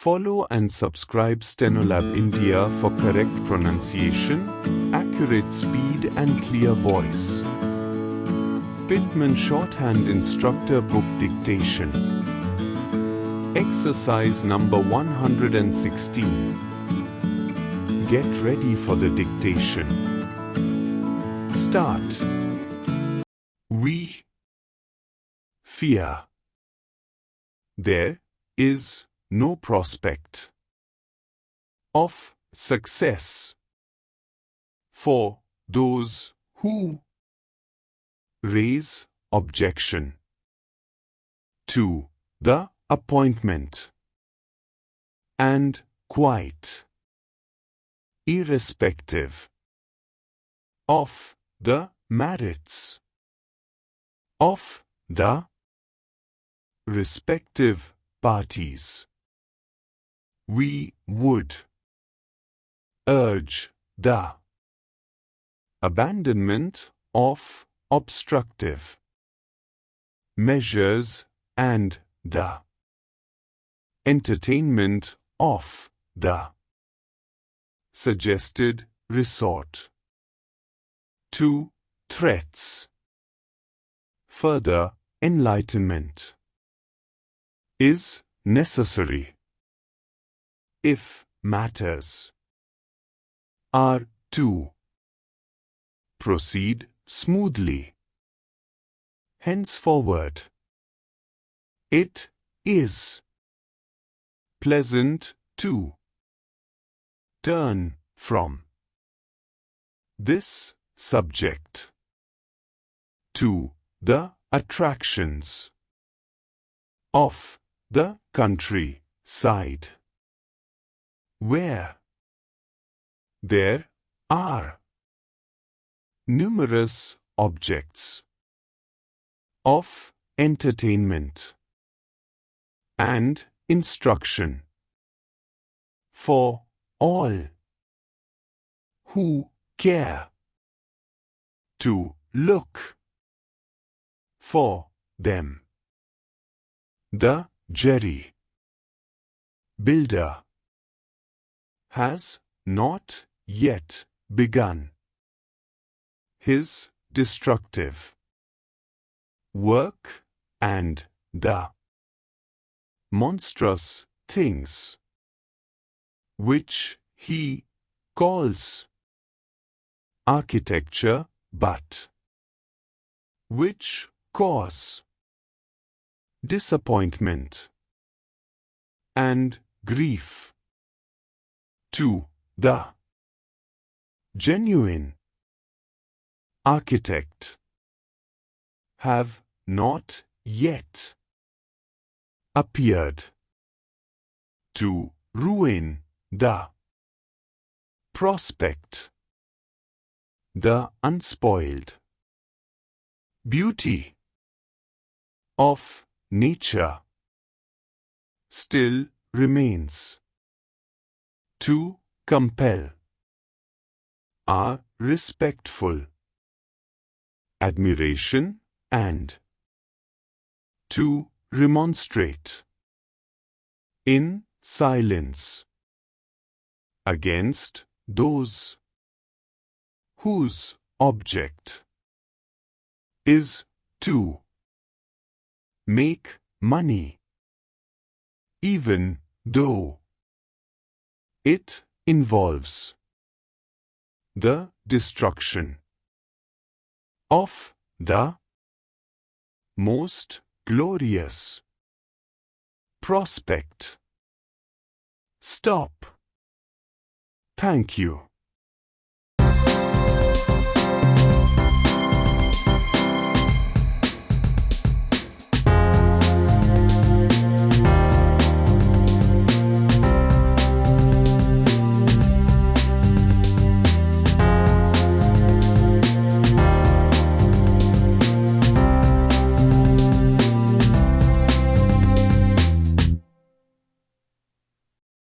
Follow and subscribe Stenolab India for correct pronunciation, accurate speed and clear voice. Pitman Shorthand Instructor Book Dictation. Exercise number 116. Get ready for the dictation. Start. We fear. There is no prospect of success for those who raise objection to the appointment, and quite irrespective of the merits of the respective parties, we would urge the abandonment of obstructive measures and the entertainment of the suggested resort to threats. Further enlightenment is necessary if matters are to proceed smoothly. Henceforward, it is pleasant to turn from this subject to the attractions of the country side, where there are numerous objects of entertainment and instruction for all who care to look for them. The jerry builder has not yet begun his destructive work, and the monstrous things which he calls architecture, but which cause disappointment and grief to the genuine architect, have not yet appeared to ruin the prospect. The unspoiled beauty of nature still remains to compel our respectful admiration and to remonstrate in silence against those whose object is to make money, even though it involves the destruction of the most glorious prospect. Stop. Thank you.